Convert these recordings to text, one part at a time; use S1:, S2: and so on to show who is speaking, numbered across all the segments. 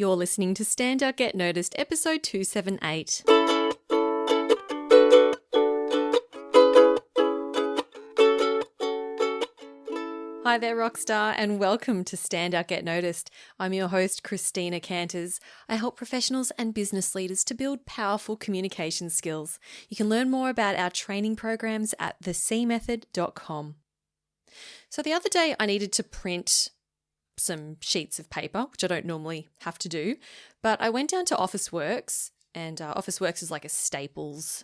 S1: You're listening to Stand Out Get Noticed, episode 278. Hi there, Rockstar, and welcome to Stand Out Get Noticed. I'm your host, Christina Canters. I help professionals and business leaders to build powerful communication skills. You can learn more about our training programs at thecmethod.com. So the other day I needed to print some sheets of paper, which I don't normally have to do, but I went down to Officeworks, and Officeworks is like a Staples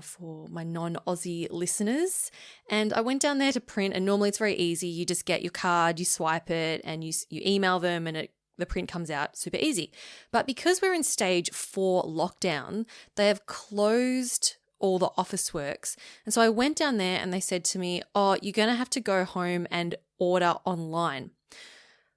S1: for my non-Aussie listeners. And I went down there to print, and normally it's very easy. You just get your card, you swipe it, and you email them, and the print comes out super easy. But because we're in stage 4 lockdown, they have closed all the Officeworks. And so I went down there and they said to me, "Oh, you're going to have to go home and order online."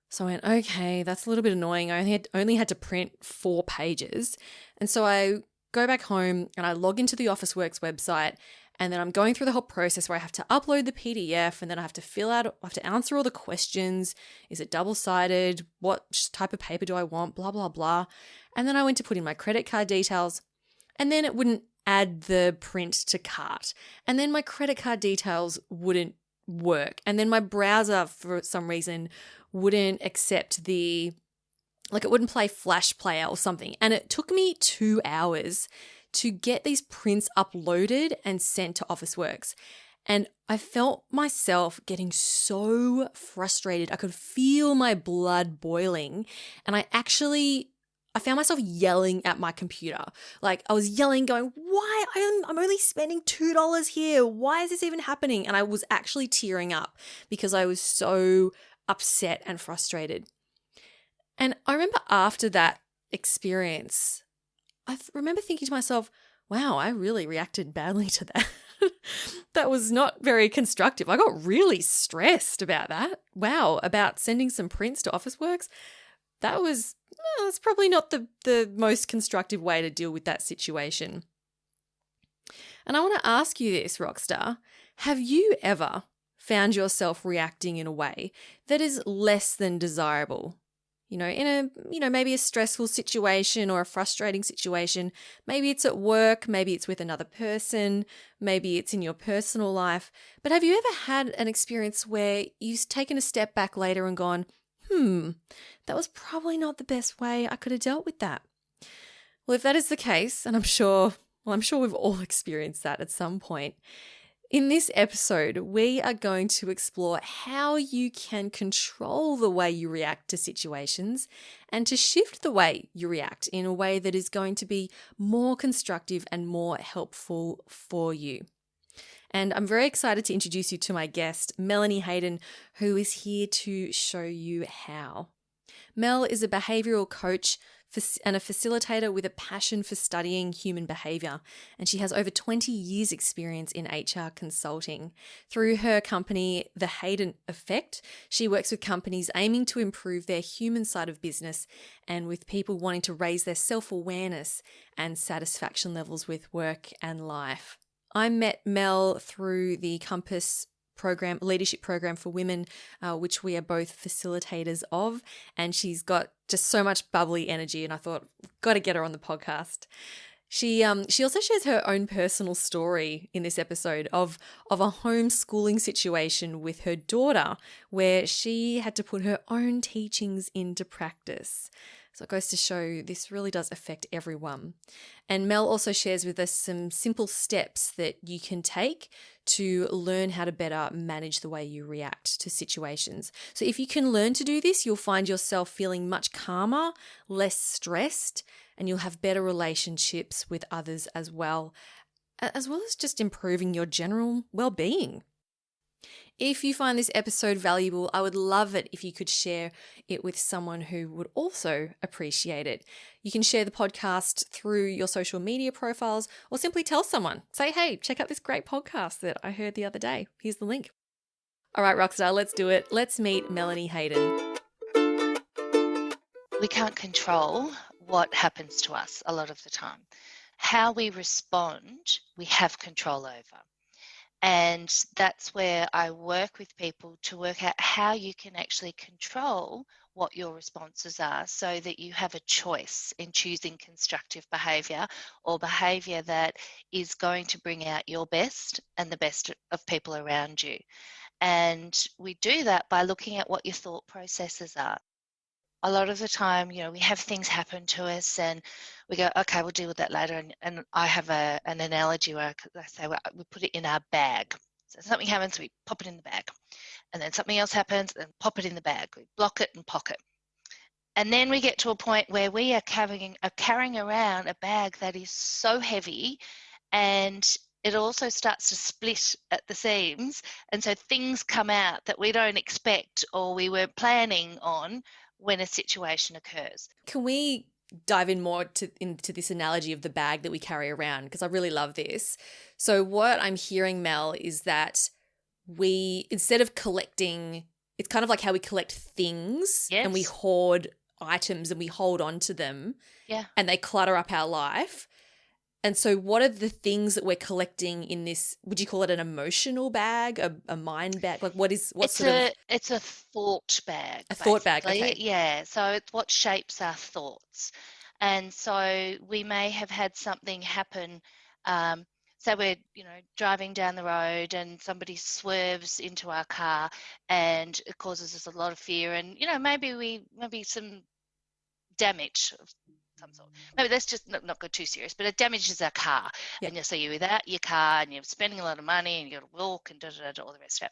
S1: So I went, okay, that's a little bit annoying. I only had to print 4 pages. And so I go back home and I log into the Officeworks website, and then I'm going through the whole process where I have to upload the PDF, and then I have to answer all the questions. Is it double-sided? What type of paper do I want? Blah, blah, blah. And then I went to put in my credit card details, and then it wouldn't add the print to cart. And then my credit card details wouldn't work. And then my browser, for some reason, wouldn't accept it wouldn't play Flash Player or something. And it took me 2 hours to get these prints uploaded and sent to Officeworks. And I felt myself getting so frustrated. I could feel my blood boiling. And I found myself yelling at my computer. Like, I was yelling, going, why? I'm only spending $2 here. Why is this even happening? And I was actually tearing up because I was so upset and frustrated. And I remember after that experience, I remember thinking to myself, wow, I really reacted badly to that. That was not very constructive. I got really stressed about that. Wow, about sending some prints to Officeworks. That's probably not the most constructive way to deal with that situation. And I want to ask you this, Rockstar. Have you ever found yourself reacting in a way that is less than desirable? In maybe a stressful situation or a frustrating situation. Maybe it's at work, maybe it's with another person, maybe it's in your personal life. But have you ever had an experience where you've taken a step back later and gone, that was probably not the best way I could have dealt with that? Well, if that is the case, and I'm sure we've all experienced that at some point, in this episode, we are going to explore how you can control the way you react to situations and to shift the way you react in a way that is going to be more constructive and more helpful for you. And I'm very excited to introduce you to my guest, Melanie Hayden, who is here to show you how. Mel is a behavioral coach and a facilitator with a passion for studying human behavior, and she has over 20 years experience in HR consulting. Through her company, The Hayden Effect, she works with companies aiming to improve their human side of business and with people wanting to raise their self-awareness and satisfaction levels with work and life. I met Mel through the Compass program, leadership program for women, which we are both facilitators of, and she's got just so much bubbly energy, and I thought, got to get her on the podcast. She also shares her own personal story in this episode of a homeschooling situation with her daughter where she had to put her own teachings into practice. So it goes to show this really does affect everyone. And Mel also shares with us some simple steps that you can take to learn how to better manage the way you react to situations. So if you can learn to do this, you'll find yourself feeling much calmer, less stressed, and you'll have better relationships with others as well as just improving your general well-being. If you find this episode valuable, I would love it if you could share it with someone who would also appreciate it. You can share the podcast through your social media profiles or simply tell someone. Say, hey, check out this great podcast that I heard the other day. Here's the link. All right, Rockstar, let's do it. Let's meet Melanie Hayden.
S2: We can't control what happens to us a lot of the time. How we respond, we have control over. And that's where I work with people to work out how you can actually control what your responses are so that you have a choice in choosing constructive behavior or behavior that is going to bring out your best and the best of people around you. And we do that by looking at what your thought processes are. A lot of the time, we have things happen to us and we go, okay, we'll deal with that later. And I have an analogy where I say, well, we put it in our bag. So something happens, we pop it in the bag. And then something else happens and pop it in the bag. We block it and pocket. And then we get to a point where we are carrying around a bag that is so heavy, and it also starts to split at the seams. And so things come out that we don't expect or we weren't planning on when a situation occurs.
S1: Can we dive in more into this analogy of the bag that we carry around? Because I really love this. So what I'm hearing, Mel, is that we, instead of collecting, it's kind of like how we collect things and we hoard items and we hold on to them and they clutter up our life. And so what are the things that we're collecting in this, would you call it an emotional bag, a mind bag? Like it's
S2: a thought bag.
S1: A thought bag, okay.
S2: Yeah, so it's what shapes our thoughts. And so we may have had something happen. So we're, driving down the road and somebody swerves into our car and it causes us a lot of fear. And, maybe some damage of some sort. Maybe that's just not go too serious, but it damages our car. And so you're without your car and you're spending a lot of money and you got to walk and all the rest of it.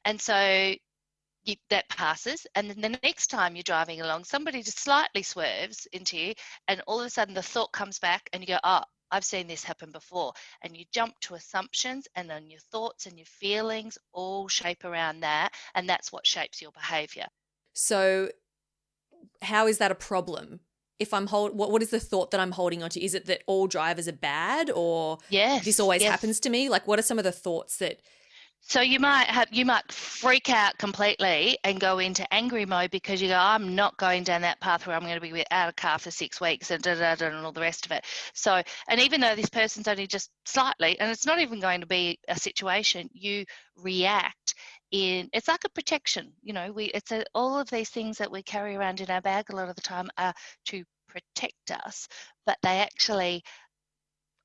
S2: And so that passes, and then the next time you're driving along, somebody just slightly swerves into you, and all of a sudden the thought comes back and you go, oh, I've seen this happen before. And you jump to assumptions, and then your thoughts and your feelings all shape around that, and that's what shapes your behavior.
S1: So how is that a problem? If I'm what is the thought that I'm holding onto? Is it that all drivers are bad, or this always happens to me? Like, what are some of the thoughts that?
S2: So you might freak out completely and go into angry mode because you go, I'm not going down that path where I'm going to be without a car for 6 weeks and and all the rest of it. So, and even though this person's only just slightly, and it's not even going to be a situation, you react it's like a protection. All of these things that we carry around in our bag a lot of the time are to protect us, but they actually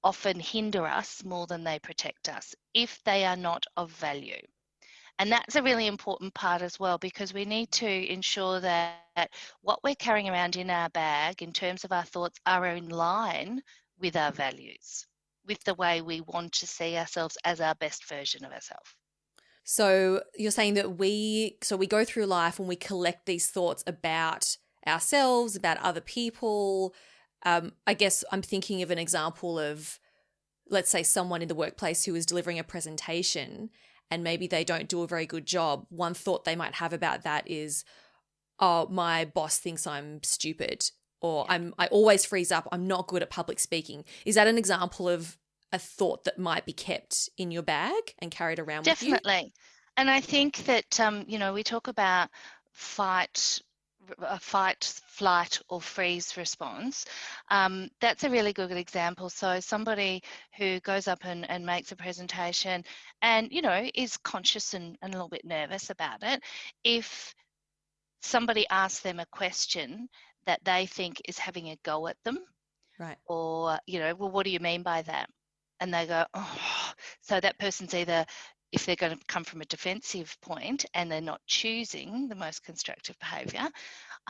S2: often hinder us more than they protect us if they are not of value. And that's a really important part as well, because we need to ensure that what we're carrying around in our bag in terms of our thoughts are in line with our values, with the way we want to see ourselves as our best version of ourselves.
S1: So you're saying that we go through life and we collect these thoughts about ourselves, about other people. I guess I'm thinking of an example of, let's say, someone in the workplace who is delivering a presentation and maybe they don't do a very good job. One thought they might have about that is, oh, my boss thinks I'm stupid, or I always freeze up. I'm not good at public speaking. Is that an example of a thought that might be kept in your bag and carried around with you?
S2: Definitely. And I think that, we talk about fight, flight, or freeze response. That's a really good example. So somebody who goes up and makes a presentation and, is conscious and a little bit nervous about it, if somebody asks them a question that they think is having a go at them,
S1: right,
S2: or, well, what do you mean by that? And they go, oh, so that person's either, if they're going to come from a defensive point and they're not choosing the most constructive behaviour,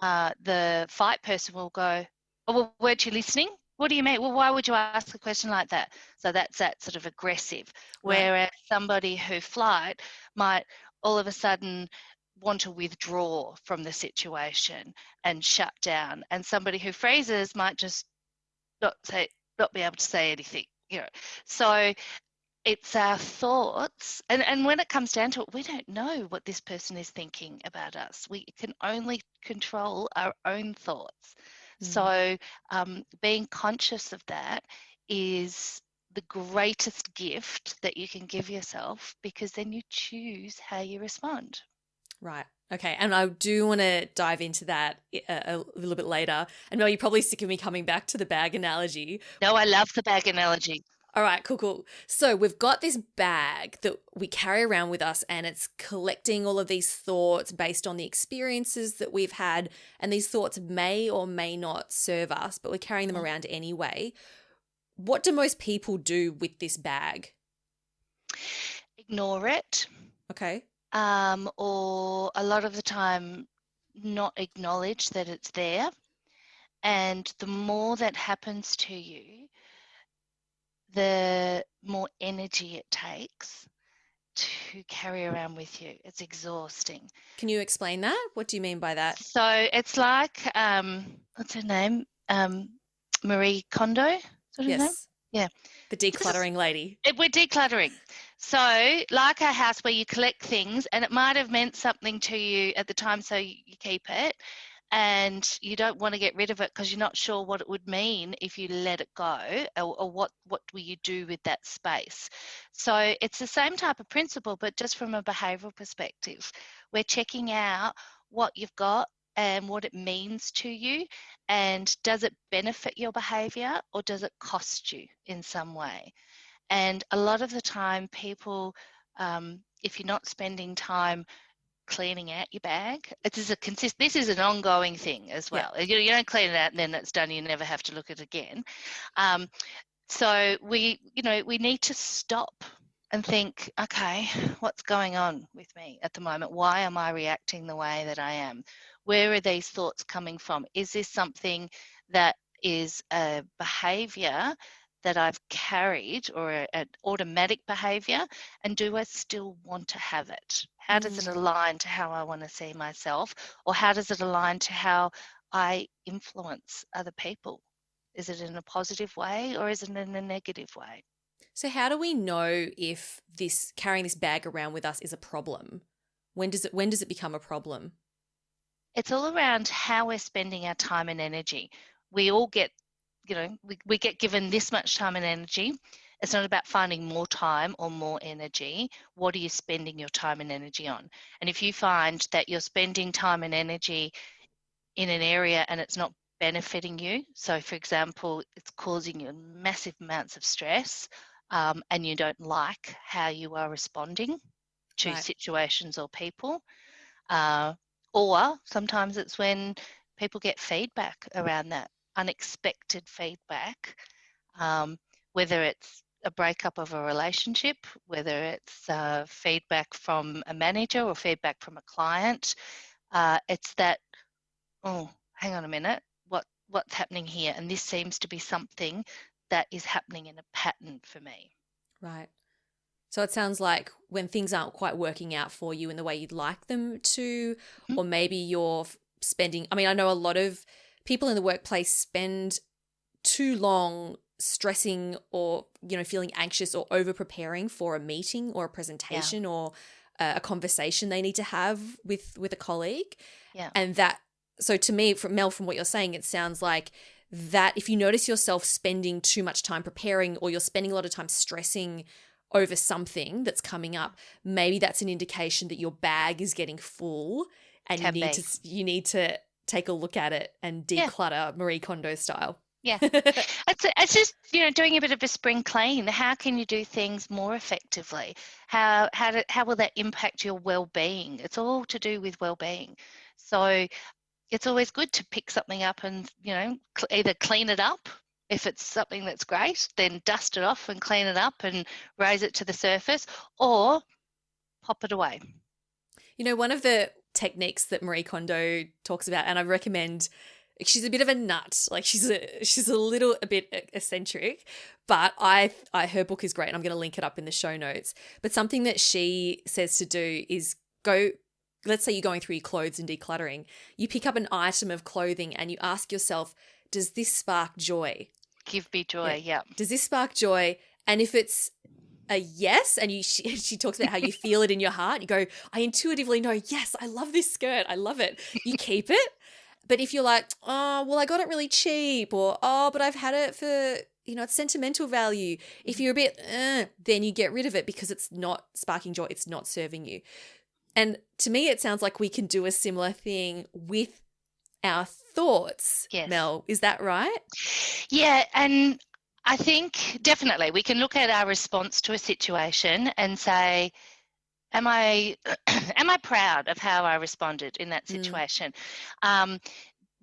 S2: the fight person will go, oh, well, weren't you listening? What do you mean? Well, why would you ask a question like that? So that's that sort of aggressive. Right. Whereas somebody who flight might all of a sudden want to withdraw from the situation and shut down. And somebody who freezes might just not be able to say anything. So it's our thoughts, and when it comes down to it, we don't know what this person is thinking about us. We can only control our own thoughts. So being conscious of that is the greatest gift that you can give yourself, because then you choose how you respond.
S1: Right. Okay. And I do want to dive into that a little bit later. And Mel, you're probably sick of me coming back to the bag analogy.
S2: No, I love the bag analogy.
S1: All right, cool, cool. So we've got this bag that we carry around with us, and it's collecting all of these thoughts based on the experiences that we've had. And these thoughts may or may not serve us, but we're carrying them around anyway. What do most people do with this bag?
S2: Ignore it,
S1: Okay.
S2: or a lot of the time not acknowledge that it's there. And the more that happens to you, the more energy it takes to carry around with you. It's exhausting.
S1: Can you explain that? What do you mean by that?
S2: So it's like, what's her name? Marie Kondo? Is that her name?
S1: Yes.
S2: Yeah.
S1: The decluttering lady.
S2: We're decluttering. So like our house where you collect things and it might have meant something to you at the time, so you keep it. And you don't want to get rid of it because you're not sure what it would mean if you let it go, or what will you do with that space. So it's the same type of principle, but just from a behavioural perspective. We're checking out what you've got and what it means to you, and does it benefit your behaviour or does it cost you in some way? And a lot of the time people, if you're not spending time cleaning out your bag, this is an ongoing thing as well. Yeah. You don't clean it out and then it's done, you never have to look at it again. So we need to stop and think, okay, what's going on with me at the moment? Why am I reacting the way that I am? Where are these thoughts coming from? Is this something that is a behavior that I've carried, or an automatic behavior, and do I still want to have it? How does it align to how I want to see myself, or how does it align to how I influence other people? Is it in a positive way or is it in a negative way?
S1: So how do we know if carrying this bag around with us is a problem? When does it become a problem?
S2: It's all around how we're spending our time and energy. We all get we get given this much time and energy. It's not about finding more time or more energy. What are you spending your time and energy on? And if you find that you're spending time and energy in an area and it's not benefiting you, so for example, it's causing you massive amounts of stress, and you don't like how you are responding to situations or people, or sometimes it's when people get feedback around that, unexpected feedback, whether it's a breakup of a relationship, whether it's feedback from a manager or feedback from a client. It's that, oh, hang on a minute, what's happening here? And this seems to be something that is happening in a pattern for me.
S1: Right. So it sounds like when things aren't quite working out for you in the way you'd like them to, or maybe you're spending, I know a lot of people in the workplace spend too long stressing or, feeling anxious or over preparing for a meeting or a presentation or a conversation they need to have with a colleague.
S2: Yeah.
S1: And so to me, from what you're saying, it sounds like that if you notice yourself spending too much time preparing, or you're spending a lot of time stressing over something that's coming up, maybe that's an indication that your bag is getting full, and you need to take a look at it and declutter Marie Kondo style.
S2: Yeah. It's just, doing a bit of a spring clean. How can you do things more effectively? How will that impact your well-being? It's all to do with well-being. So it's always good to pick something up and, either clean it up. If it's something that's great, then dust it off and clean it up and raise it to the surface, or pop it away.
S1: One of the techniques that Marie Kondo talks about, and I recommend, she's a bit of a nut, like she's a bit eccentric, but her book is great, and I'm going to link it up in the show notes. But something that she says to do is let's say you're going through your clothes and decluttering, you pick up an item of clothing and you ask yourself, does this spark joy?
S2: Give me joy, yeah.
S1: Does this spark joy? And if it's a yes, and she talks about how you feel it in your heart, you go, I intuitively know, yes, I love this skirt, I love it. You keep it. But if you're like, oh, well, I got it really cheap, or, oh, but I've had it for, it's sentimental value. If you're a bit, then you get rid of it because it's not sparking joy, it's not serving you. And to me, it sounds like we can do a similar thing with our thoughts, yes. Mel. Is that right?
S2: Yeah, and I think definitely we can look at our response to a situation and say, am I am I proud of how I responded in that situation?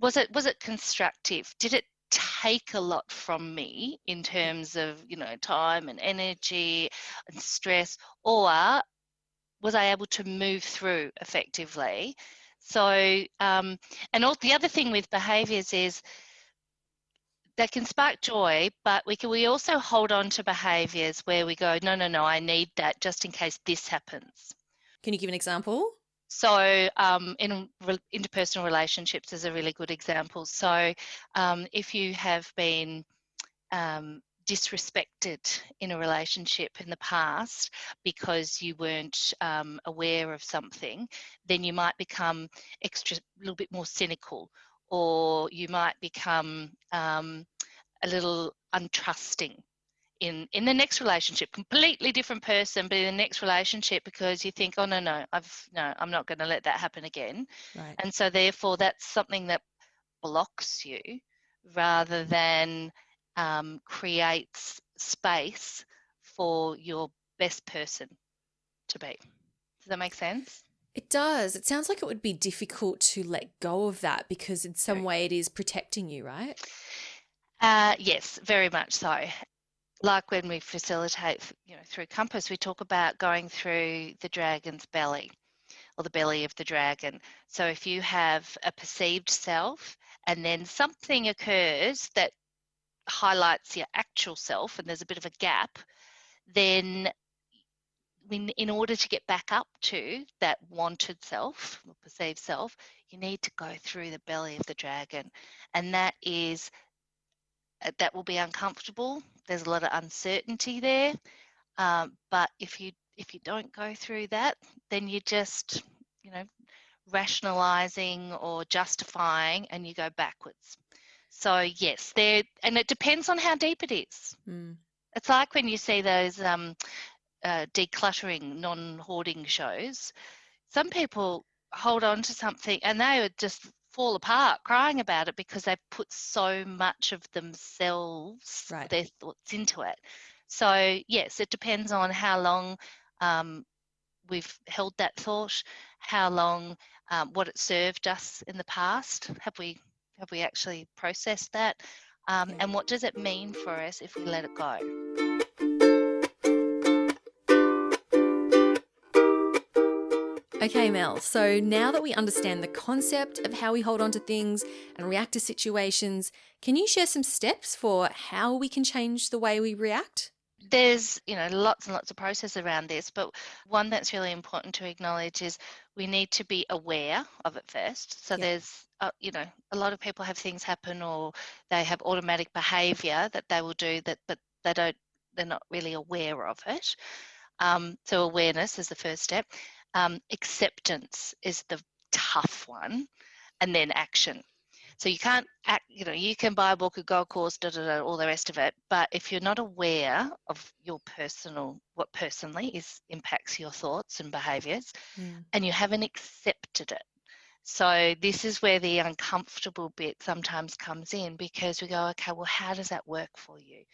S2: Was it constructive? Did it take a lot from me in terms of, time and energy and stress, or was I able to move through effectively? So, and all the other thing with behaviours is they can spark joy, but we also hold on to behaviours where we go, no, I need that just in case this happens.
S1: Can you give an example?
S2: So in interpersonal relationships is a really good example. So if you have been disrespected in a relationship in the past because you weren't aware of something, then you might become a little bit more cynical, or you might become a little untrusting in the next relationship. Completely different person, but in the next relationship, because you think, oh no, I'm not going to let that happen again.
S1: Right.
S2: And so therefore that's something that blocks you rather than creates space for your best person to be. Does that make sense?
S1: It does. It sounds like it would be difficult to let go of that because in some way it is protecting you, right?
S2: Yes, very much so. Like when we facilitate, through Compass, we talk about going through the dragon's belly, or the belly of the dragon. So if you have a perceived self and then something occurs that highlights your actual self and there's a bit of a gap, then in order to get back up to that wanted self or perceived self, you need to go through the belly of the dragon. And that will be uncomfortable. There's a lot of uncertainty there. But if you don't go through that, then you just, rationalizing or justifying, and you go backwards. So yes, and it depends on how deep it is. It's like when you see those decluttering, non-hoarding shows. Some people hold on to something and they would just fall apart crying about it because they've put so much of themselves,
S1: right,
S2: their thoughts into it. So yes, it depends on how long we've held that thought, how long, what it served us in the past. Have we actually processed that? And what does it mean for us if we let it go?
S1: Okay, Mel. So now that we understand the concept of how we hold on to things and react to situations, can you share some steps for how we can change the way we react?
S2: There's, lots and lots of process around this, but one that's really important to acknowledge is we need to be aware of it first. So there's, a lot of people have things happen, or they have automatic behavior that they will do but they're not really aware of it. So awareness is the first step. Acceptance is the tough one, and then action. So you can't act, you can buy a book, a go course, all the rest of it. But if you're not aware of what personally impacts your thoughts and behaviours, and you haven't accepted it. So this is where the uncomfortable bit sometimes comes in, because we go, okay, well, how does that work for you?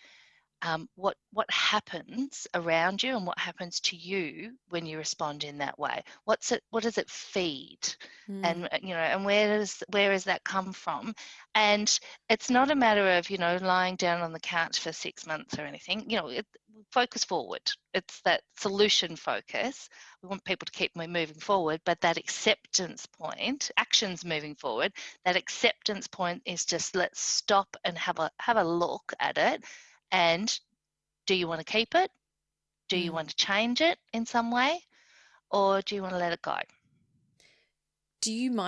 S2: What happens around you and what happens to you when you respond in that way? What does it feed? And and where does that come from? And it's not a matter of lying down on the couch for 6 months or anything. Focus forward. It's that solution focus. We want people to keep moving forward, but that acceptance point, actions moving forward, that acceptance point is just, let's stop and have a look at it. And do you want to keep it? Do you want to change it in some way? Or do you want to let it go?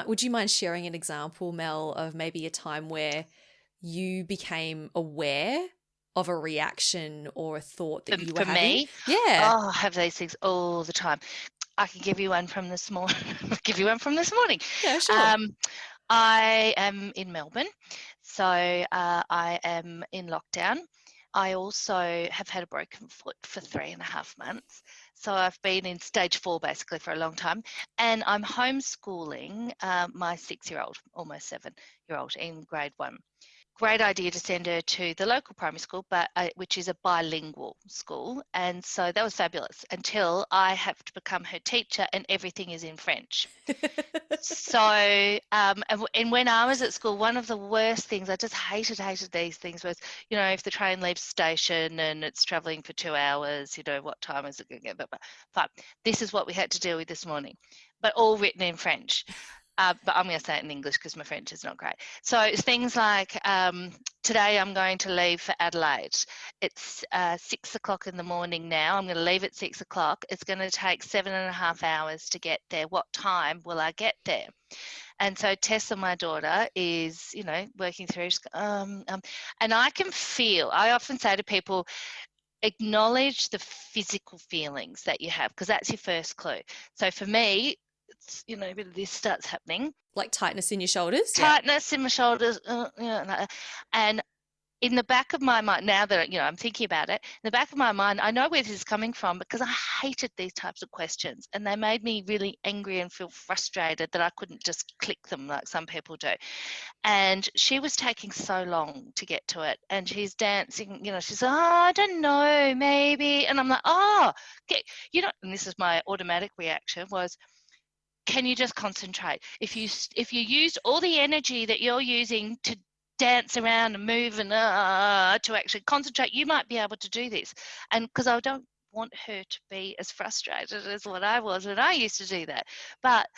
S1: Would you mind sharing an example, Mel, of maybe a time where you became aware of a reaction or a thought that you were having?
S2: For me?
S1: Yeah.
S2: Oh, I have these things all the time. I can give you one from this morning.
S1: Yeah, sure.
S2: I am in Melbourne, so I am in lockdown. I also have had a broken foot for 3.5 months. So I've been in stage 4 basically for a long time. And I'm homeschooling my 6-year-old, almost 7-year-old in grade 1. great idea to send her to the local primary school, but which is a bilingual school. And so that was fabulous until I have to become her teacher and everything is in French. So, and when I was at school, one of the worst things, I just hated these things was, if the train leaves station and it's traveling for 2 hours, what time is it going to get? But this is what we had to deal with this morning, but all written in French. But I'm going to say it in English because my French is not great. So it's things like, today I'm going to leave for Adelaide. It's 6 o'clock in the morning now. I'm going to leave at 6 o'clock. It's going to take 7.5 hours to get there. What time will I get there? And so Tessa, my daughter, is, working through, and I can feel, I often say to people, acknowledge the physical feelings that you have, because that's your first clue. So for me, it's, a bit of this starts happening.
S1: Like tightness in your shoulders?
S2: Tightness in my shoulders. And in the back of my mind, now that, I'm thinking about it, in the back of my mind, I know where this is coming from because I hated these types of questions and they made me really angry and feel frustrated that I couldn't just click them like some people do. And she was taking so long to get to it and she's dancing, she's, I don't know, maybe. And I'm like, and this is my automatic reaction was, can you just concentrate? If you used all the energy that you're using to dance around and move and to actually concentrate, you might be able to do this. And because I don't want her to be as frustrated as what I was when I used to do that. But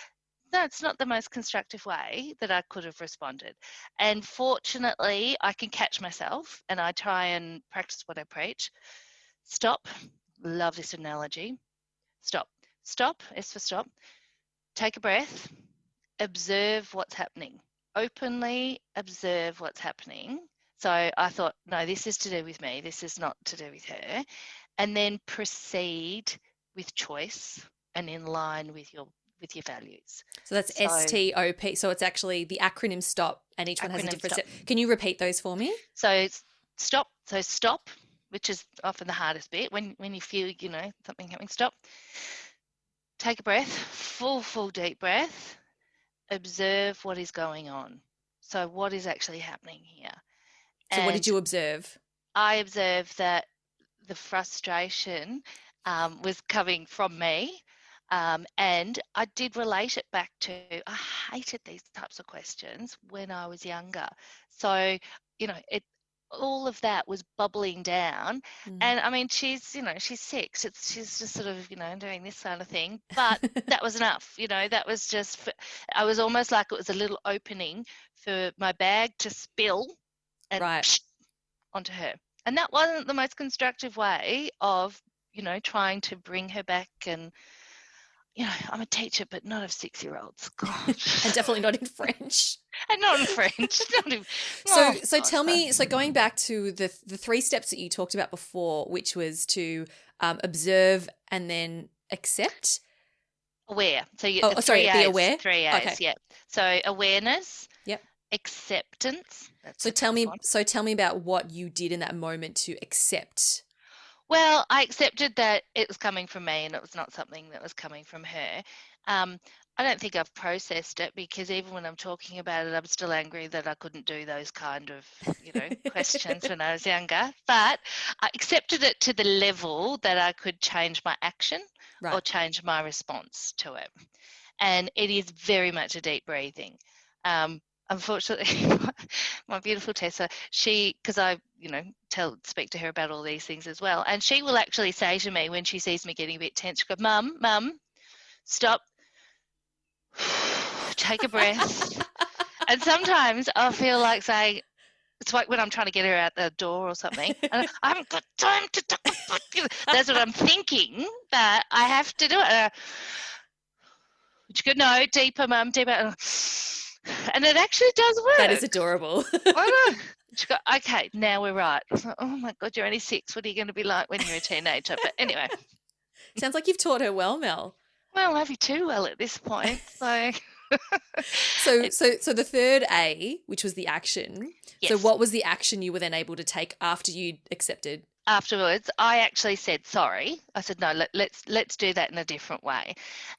S2: that's not the most constructive way that I could have responded. And fortunately, I can catch myself and I try and practice what I preach. Stop. Love this analogy. Stop. Stop. S for stop. Take a breath, observe what's happening, openly observe what's happening. So I thought, no, this is to do with me. This is not to do with her. And then proceed with choice and in line with your values.
S1: So that's STOP. So it's actually the acronym STOP and each one has a different step. Can you repeat those for me?
S2: So stop. So stop, which is often the hardest bit when you feel, something happening, stop. Take a breath, full deep breath, observe what is going on. So what is actually happening here?
S1: So what did you observe?
S2: I observed that the frustration was coming from me and I did relate it back to, I hated these types of questions when I was younger. So, all of that was bubbling down. And I mean, she's 6. She's just sort of, doing this kind of thing. But that was enough. That was just, I was almost like it was a little opening for my bag to spill and onto her. And that wasn't the most constructive way of, trying to bring her back. And, I'm a teacher, but not of 6-year-olds. God.
S1: And definitely not in French.
S2: And not in French.
S1: So tell me, so going back to the 3 steps that you talked about before, which was to observe and then accept.
S2: Aware. So
S1: be aware.
S2: 3 A's,
S1: okay.
S2: Yeah. So awareness.
S1: Yep.
S2: Acceptance.
S1: So tell me about what you did in that moment to accept.
S2: Well, I accepted that it was coming from me and it was not something that was coming from her. I don't think I've processed it because even when I'm talking about it, I'm still angry that I couldn't do those kind of, questions when I was younger. But I accepted it to the level that I could change my action or change my response to it. And it is very much a deep breathing. Unfortunately, my beautiful Tessa, because I, speak to her about all these things as well. And she will actually say to me when she sees me getting a bit tense, she goes, Mum, stop, take a breath. And sometimes I feel like saying, it's like when I'm trying to get her out the door or something, and I haven't got time to talk about you. That's what I'm thinking, but I have to do it. She goes, no, deeper, Mum, deeper. And it actually does work.
S1: That is adorable.
S2: I know. She goes, okay, now we're right. I was like, oh my God, you're only 6. What are you going to be like when you're a teenager? But anyway.
S1: Sounds like you've taught her well, Mel.
S2: Well, I love you too well at this point. So
S1: So the third A, which was the action.
S2: Yes.
S1: So what was the action you were then able to take after you accepted?
S2: Afterwards, I actually said sorry. I said, no, let's do that in a different way.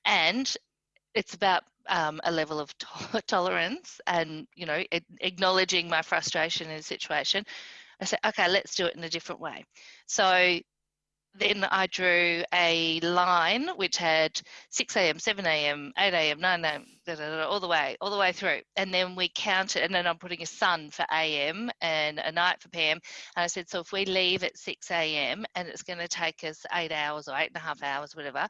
S2: And it's about a level of tolerance and, acknowledging my frustration in a situation, I said, okay, let's do it in a different way. So then I drew a line which had 6 a.m., 7 a.m., 8 a.m., 9 a.m., all the way through. And then we counted, and then I'm putting a sun for a.m. and a night for p.m. And I said, so if we leave at 6 a.m. and it's going to take us 8 hours or 8.5 hours, whatever,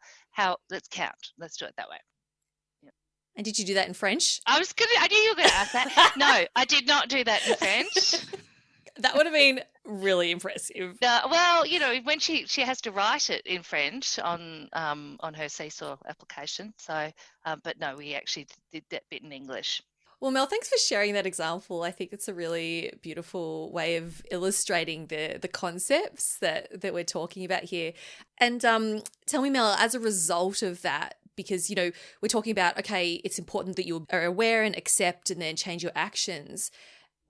S2: let's count. Let's do it that way.
S1: Yep. And did you do that in French?
S2: I knew you were going to ask that. No, I did not do that in French.
S1: That would have been really impressive.
S2: Well, when she has to write it in French on her Seesaw application. So, but no, we actually did that bit in English.
S1: Well, Mel, thanks for sharing that example. I think it's a really beautiful way of illustrating the concepts that we're talking about here. And tell me, Mel, as a result of that, because, we're talking about, okay, it's important that you are aware and accept and then change your actions.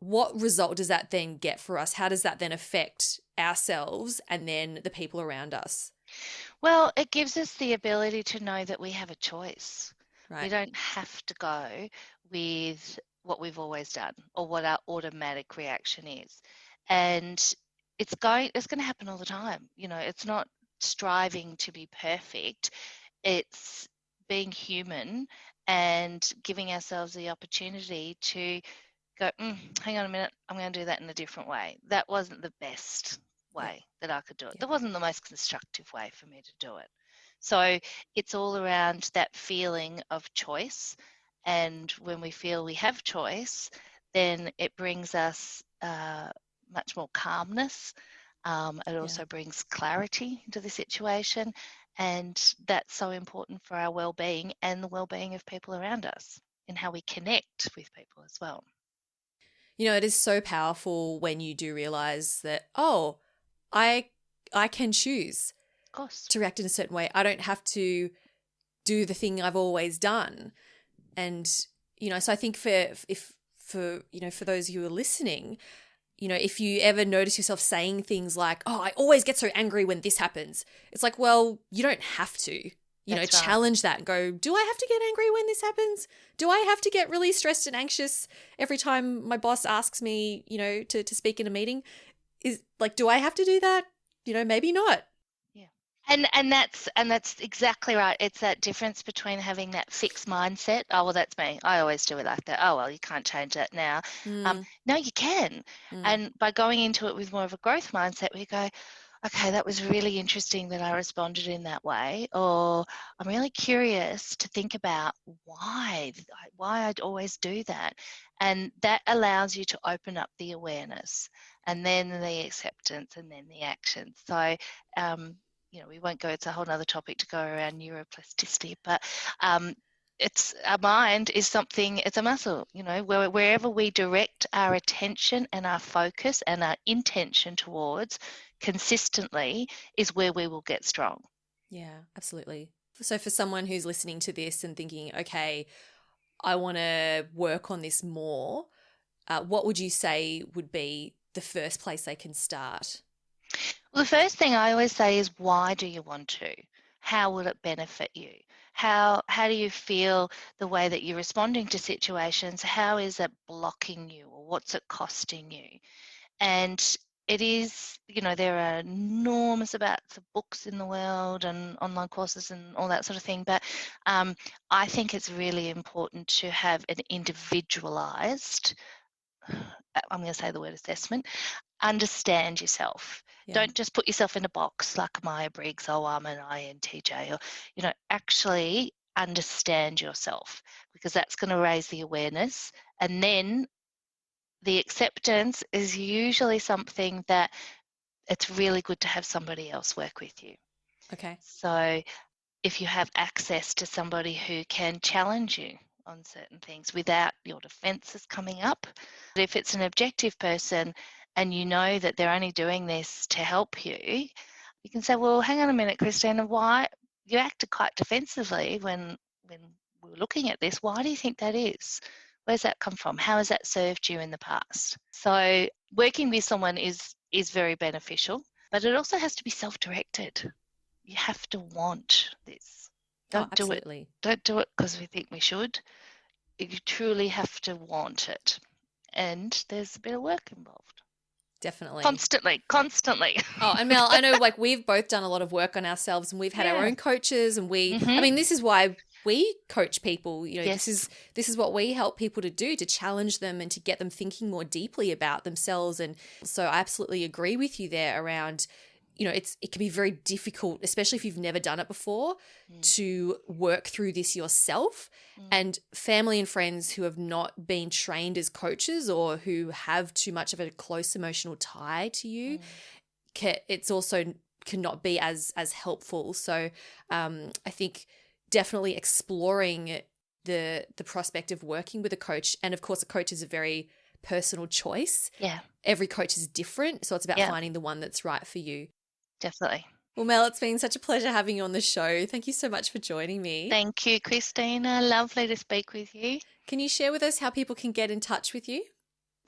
S1: What result does that then get for us? How does that then affect ourselves and then the people around us?
S2: Well, it gives us the ability to know that we have a choice. Right. We don't have to go with what we've always done or what our automatic reaction is. And it's going to happen all the time. It's not striving to be perfect. It's being human and giving ourselves the opportunity to go, hang on a minute, I'm going to do that in a different way. That wasn't the best way that I could do it. That wasn't the most constructive way for me to do it. So it's all around that feeling of choice. And when we feel we have choice, then it brings us much more calmness. It also brings clarity into the situation. And that's so important for our well-being and the well-being of people around us and how we connect with people as well.
S1: It is so powerful when you do realize that, I can choose to react in a certain way. I don't have to do the thing I've always done. And, so I think for those who are listening, if you ever notice yourself saying things like, I always get so angry when this happens, it's like, well, you don't have to. Challenge that and go, do I have to get angry when this happens? Do I have to get really stressed and anxious every time my boss asks me, to speak in a meeting? Do I have to do that? Maybe not.
S2: Yeah. And that's exactly right. It's that difference between having that fixed mindset. Oh, well, that's me. I always do it like that. Oh, well, you can't change that now. No, you can. And by going into it with more of a growth mindset, we go, okay, that was really interesting that I responded in that way, or I'm really curious to think about why I'd always do that. And that allows you to open up the awareness and then the acceptance and then the action. So, we won't go, it's a whole other topic to go around neuroplasticity, but it's our mind is something, it's a muscle, wherever we direct our attention and our focus and our intention towards consistently is where we will get strong.
S1: Yeah, absolutely. So for someone who's listening to this and thinking, okay, I want to work on this more, what would you say would be the first place they can start?
S2: Well, the first thing I always say is, why do you want to? How will it benefit you? How do you feel the way that you're responding to situations? How is it blocking you, or what's it costing you? And it is, there are enormous amounts of books in the world and online courses and all that sort of thing. But I think it's really important to have an individualized, I'm going to say the word assessment, understand yourself. Yeah. Don't just put yourself in a box like Myers-Briggs, I'm an INTJ, or, actually understand yourself, because that's going to raise the awareness. And then the acceptance is usually something that it's really good to have somebody else work with you.
S1: Okay.
S2: So if you have access to somebody who can challenge you on certain things without your defenses coming up, if it's an objective person and you know that they're only doing this to help you, you can say, well, hang on a minute, Christina, why you acted quite defensively when we were looking at this. Why do you think that is? Where's that come from? How has that served you in the past? So working with someone is very beneficial, but it also has to be self-directed. You have to want this. Don't do it.
S1: Absolutely.
S2: Don't do it because we think we should. You truly have to want it. And there's a bit of work involved.
S1: Definitely.
S2: Constantly.
S1: Oh, and Mel, I know like we've both done a lot of work on ourselves and we've had our own coaches and I mean, this is why we coach people, you know,
S2: Yes.
S1: this is what we help people to do, to challenge them and to get them thinking more deeply about themselves. And so I absolutely agree with you there around, you know, it can be very difficult, especially if you've never done it before, to work through this yourself. And family and friends who have not been trained as coaches or who have too much of a close emotional tie to you, it's also cannot be as helpful. So I think definitely exploring the prospect of working with a coach, and of course a coach is a very personal choice.
S2: Yeah.
S1: Every coach is different, so it's about finding the one that's right for you.
S2: Definitely.
S1: Well, Mel, it's been such a pleasure having you on the show. Thank you so much for joining me.
S2: Thank you, Christina. Lovely to speak with you.
S1: Can you share with us how people can get in touch with you?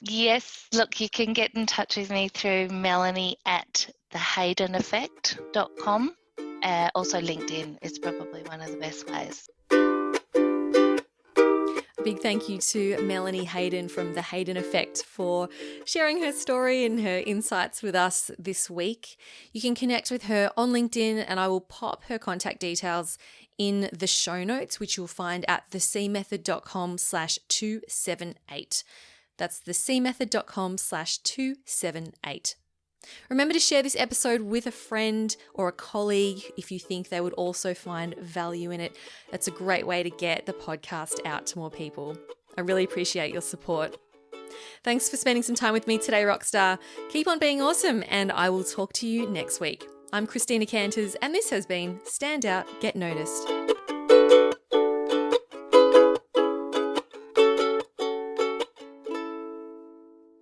S2: Yes, look, you can get in touch with me through Melanie at thehaydeneffect.com. Also LinkedIn is probably one of the best ways.
S1: A big thank you to Melanie Hayden from The Hayden Effect for sharing her story and her insights with us this week. You can connect with her on LinkedIn, and I will pop her contact details in the show notes, which you'll find at thecmethod.com/278. That's thecmethod.com/278. Remember to share this episode with a friend or a colleague if you think they would also find value in it. That's a great way to get the podcast out to more people. I really appreciate your support. Thanks for spending some time with me today, Rockstar. Keep on being awesome, and I will talk to you next week. I'm Christina Canters, and this has been Stand Out, Get Noticed.